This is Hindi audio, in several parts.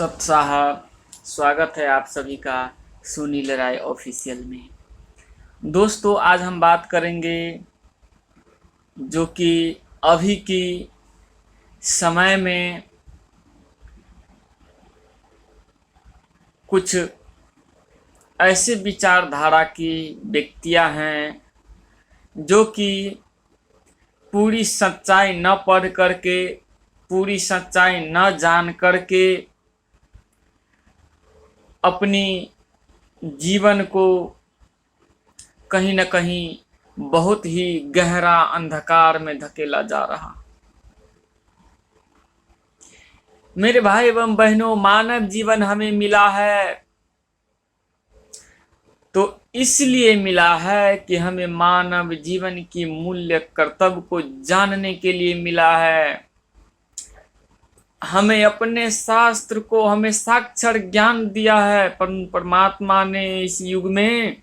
सत साहब, स्वागत है आप सभी का सुनील राय ऑफिशियल में। दोस्तों, आज हम बात करेंगे जो कि अभी की समय में कुछ ऐसे विचारधारा की व्यक्तियां हैं जो कि पूरी सच्चाई न पढ़ करके, पूरी सच्चाई न जान करके अपनी जीवन को कहीं न कहीं बहुत ही गहरा अंधकार में धकेला जा रहा। मेरे भाई एवं बहनों, मानव जीवन हमें मिला है तो इसलिए मिला है कि हमें मानव जीवन की मूल्य कर्तव्य को जानने के लिए मिला है। हमें अपने शास्त्र को हमें साक्षर ज्ञान दिया है परमात्मा ने इस युग में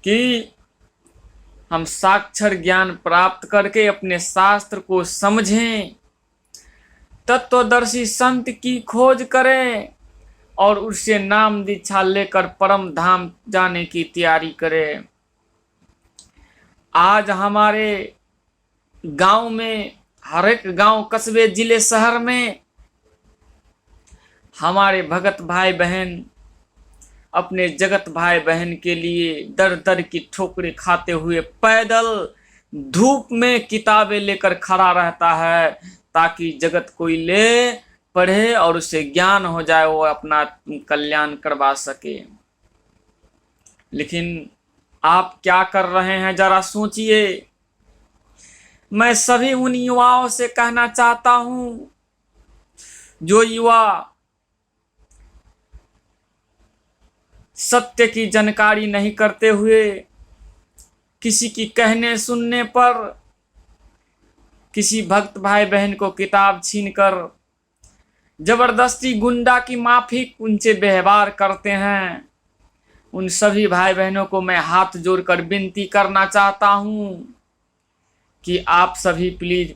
कि हम साक्षर ज्ञान प्राप्त करके अपने शास्त्र को समझें, तत्वदर्शी संत की खोज करें और उससे नाम दीक्षा लेकर परम धाम जाने की तैयारी करें। आज हमारे गांव में, हर एक गांव, कस्बे, जिले, शहर में हमारे भगत भाई बहन अपने जगत भाई बहन के लिए दर दर की ठोकरें खाते हुए पैदल धूप में किताबें लेकर खड़ा रहता है ताकि जगत कोई ले पढ़े और उसे ज्ञान हो जाए, वो अपना कल्याण करवा सके। लेकिन आप क्या कर रहे हैं, जरा सोचिए। मैं सभी उन युवाओं से कहना चाहता हूं जो युवा सत्य की जानकारी नहीं करते हुए किसी की कहने सुनने पर किसी भक्त भाई बहन को किताब छीनकर जबरदस्ती गुंडा की माफिक उनसे व्यवहार करते हैं, उन सभी भाई बहनों को मैं हाथ जोड़कर विनती करना चाहता हूं कि आप सभी प्लीज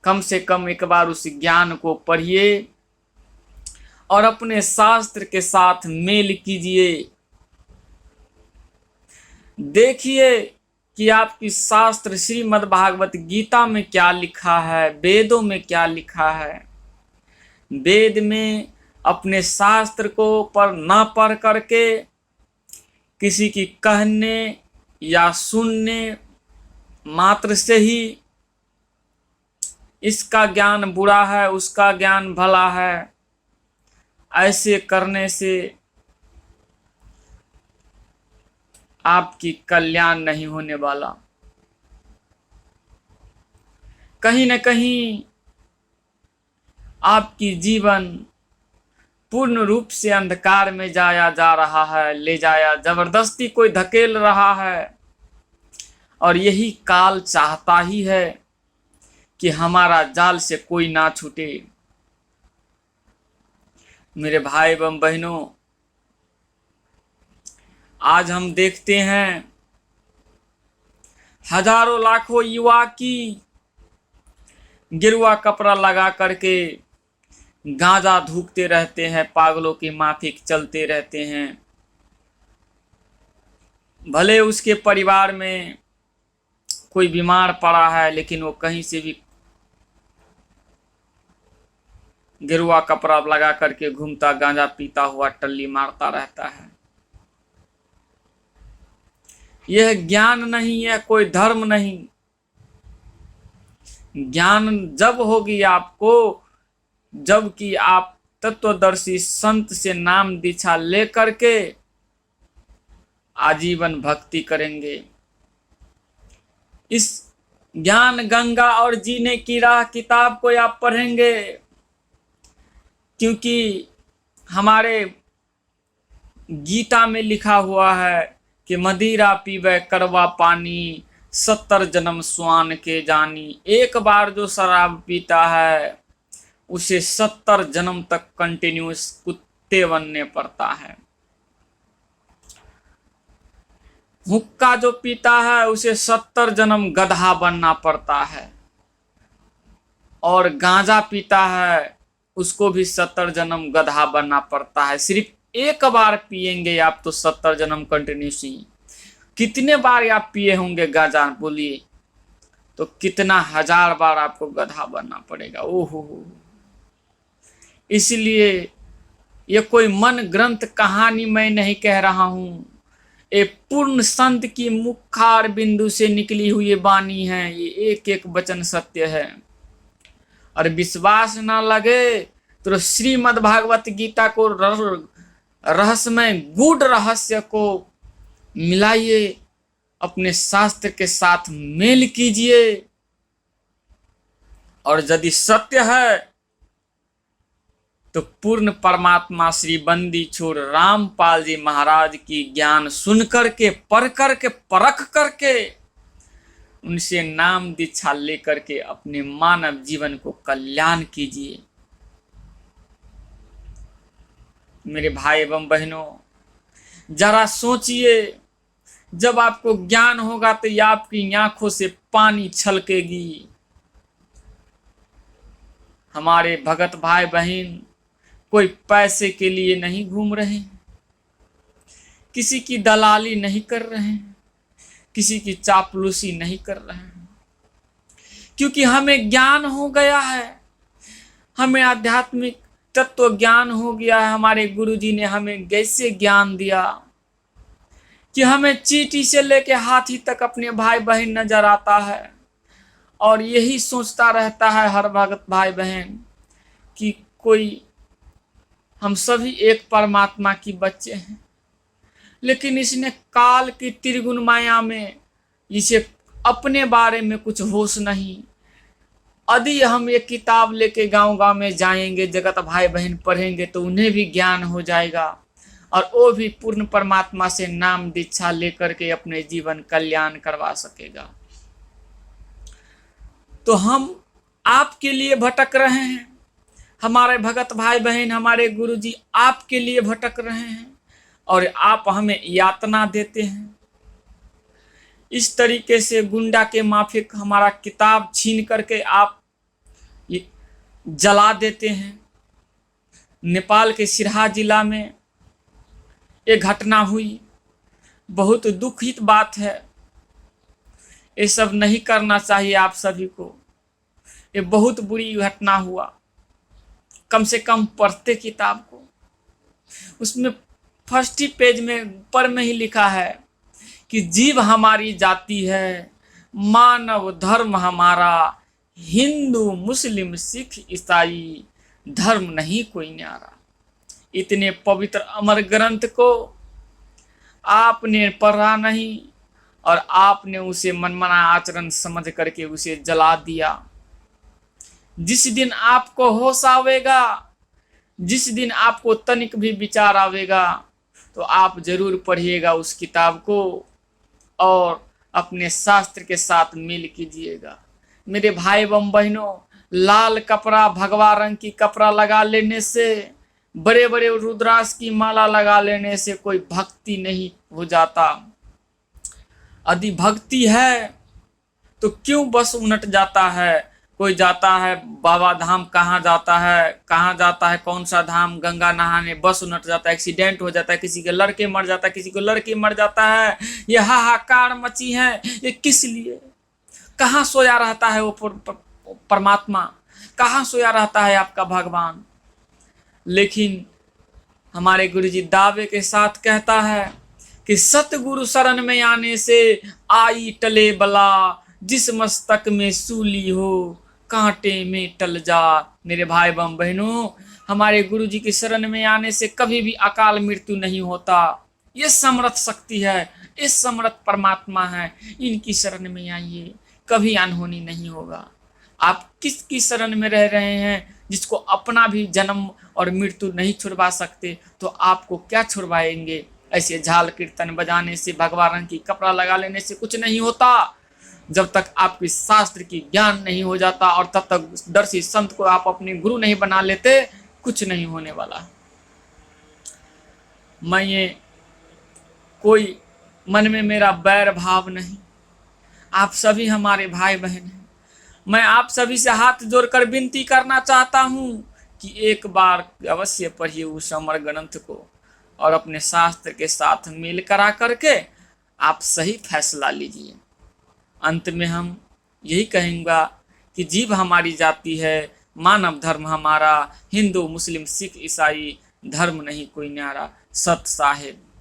कम से कम एक बार उस ज्ञान को पढ़िए और अपने शास्त्र के साथ मेल कीजिए। देखिए कि आपकी शास्त्र श्रीमद् भागवत गीता में क्या लिखा है, वेदों में क्या लिखा है। वेद में अपने शास्त्र को न पढ़ करके किसी की कहने या सुनने मात्र से ही इसका ज्ञान बुरा है, उसका ज्ञान भला है, ऐसे करने से आपकी कल्याण नहीं होने वाला। कहीं न कहीं आपकी जीवन पूर्ण रूप से अंधकार में जाया जा रहा है, ले जाया जबरदस्ती कोई धकेल रहा है। और यही काल चाहता ही है कि हमारा जाल से कोई ना छूटे। मेरे भाई एवं बहनों, आज हम देखते हैं हजारों लाखों युवा की गिरुआ कपड़ा लगा करके गांजा धूकते रहते हैं, पागलों की माफिक चलते रहते हैं। भले उसके परिवार में कोई बीमार पड़ा है, लेकिन वो कहीं से भी गिरुआ कपड़ा लगा करके घूमता, गांजा पीता हुआ टल्ली मारता रहता है। यह ज्ञान नहीं है, कोई धर्म नहीं। ज्ञान जब होगी आपको जबकि आप तत्वदर्शी संत से नाम दीक्षा लेकर के आजीवन भक्ति करेंगे। इस ज्ञान गंगा और जीने की राह किताब को आप पढ़ेंगे, क्योंकि हमारे गीता में लिखा हुआ है कि मदिरा पीवे कड़वा पानी, 70 जन्म स्वान के जानी। एक बार जो शराब पीता है उसे 70 जन्म तक कंटिन्यूस कुत्ते बनने पड़ता है। हुक्का जो पीता है उसे 70 जन्म गधा बनना पड़ता है। और गांजा पीता है उसको भी 70 जन्म गधा बनना पड़ता है। सिर्फ एक बार पिएंगे आप तो 70 जन्म कंटिन्यूसली। कितने बार आप पिए होंगे गांजा बोलिए, तो कितना हजार बार आपको गधा बनना पड़ेगा। ओहो, इसलिए ये कोई मन ग्रंथ कहानी मैं नहीं कह रहा हूं, ये पूर्ण संत की मुखार बिंदु से निकली हुई वाणी है। ये एक एक वचन सत्य है। और विश्वास ना लगे तो श्रीमद् भागवत गीता को रहस्यमय गूढ़ रहस्य को मिलाइए, अपने शास्त्र के साथ मेल कीजिए, और यदि सत्य है तो पूर्ण परमात्मा श्री बंदी छोड़ रामपाल जी महाराज की ज्ञान सुन करके, पढ़ करके, परख करके, उनसे नाम दीक्षा लेकर के अपने मानव जीवन को कल्याण कीजिए। मेरे भाई एवं बहनों, जरा सोचिए, जब आपको ज्ञान होगा तो ये आपकी आंखों से पानी छलकेगी। हमारे भगत भाई बहन कोई पैसे के लिए नहीं घूम रहे, किसी की दलाली नहीं कर रहे हैं, किसी की चापलूसी नहीं कर रहे हैं, क्योंकि हमें ज्ञान हो गया है, हमें आध्यात्मिक तत्व ज्ञान हो गया है। हमारे गुरुजी ने हमें कैसे ज्ञान दिया कि हमें चींटी से लेके हाथी तक अपने भाई बहन नजर आता है, और यही सोचता रहता है हर भगत भाई बहन कि कोई हम सभी एक परमात्मा की बच्चे हैं। लेकिन इसने काल की त्रिगुण माया में इसे अपने बारे में कुछ होश नहीं। यदि हम ये किताब लेके गांव गांव में जाएंगे, जगत भाई बहन पढ़ेंगे तो उन्हें भी ज्ञान हो जाएगा, और वो भी पूर्ण परमात्मा से नाम दीक्षा लेकर के अपने जीवन कल्याण करवा सकेगा। तो हम आपके लिए भटक रहे हैं, हमारे भगत भाई बहन, हमारे गुरुजी आपके लिए भटक रहे हैं, और आप हमें यातना देते हैं। इस तरीके से गुंडा के माफिक हमारा किताब छीन करके आप जला देते हैं। नेपाल के सिरहा जिला में एक घटना हुई, बहुत दुखित बात है। ये सब नहीं करना चाहिए आप सभी को। ये बहुत बुरी घटना हुआ। कम से कम पढ़ते किताब को, उसमें फर्स्ट ही पेज में ऊपर में ही लिखा है कि जीव हमारी जाति है, मानव धर्म हमारा, हिंदू मुस्लिम सिख ईसाई, धर्म नहीं कोई न्यारा। इतने पवित्र अमर ग्रंथ को आपने पढ़ा नहीं, और आपने उसे मनमाना आचरण समझ करके उसे जला दिया। जिस दिन आपको होश आवेगा, जिस दिन आपको तनिक भी विचार आवेगा, तो आप जरूर पढ़िएगा उस किताब को और अपने शास्त्र के साथ मेल कीजिएगा। मेरे भाई एवं बहनों, लाल कपड़ा, भगवा रंग की कपड़ा लगा लेने से, बड़े बड़े रुद्राक्ष की माला लगा लेने से कोई भक्ति नहीं हो जाता। यदि भक्ति है तो क्यों बस उलट जाता है। कोई जाता है बाबा धाम, कहाँ जाता है, कौन सा धाम, गंगा नहाने, बस उलट जाता है, एक्सीडेंट हो जाता है, किसी के लड़के मर जाता है, किसी को लड़की मर जाता है। ये हाहाकार मची है, ये किस लिए? कहाँ सोया रहता है वो परमात्मा, कहाँ सोया रहता है आपका भगवान? लेकिन हमारे गुरुजी दावे के साथ कहता है कि सतगुरु शरण में आने से आई टले बला, जिस मस्तक में सूली हो कांटे में टल जा। मेरे भाई एवं बहनों, हमारे गुरुजी की शरण में आने से कभी भी अकाल मृत्यु नहीं होता। ये समर्थ शक्ति है, ये समर्थ परमात्मा है, इनकी शरण में आइए, कभी अनहोनी नहीं होगा। आप किसकी शरण में रह रहे हैं? जिसको अपना भी जन्म और मृत्यु नहीं छुड़वा सकते, तो आपको क्या छुड़वाएंगे? ऐसे झाल कीर्तन बजाने से, भगवा रंग की कपड़ा लगा लेने से कुछ नहीं होता। जब तक आपके शास्त्र की ज्ञान नहीं हो जाता और तब तक दर्शी संत को आप अपने गुरु नहीं बना लेते, कुछ नहीं होने वाला। मैं ये कोई मन में मेरा बैर भाव नहीं, आप सभी हमारे भाई बहन हैं। मैं आप सभी से हाथ जोड़कर विनती करना चाहता हूँ कि एक बार अवश्य पढ़िए उस अमर ग्रंथ को और अपने शास्त्र के साथ मेल करा करके आप सही फैसला लीजिए। अंत में हम यही कहेंगे कि जीव हमारी जाति है, मानव धर्म हमारा, हिंदू मुस्लिम सिख ईसाई धर्म नहीं कोई न्यारा। सत साहेब।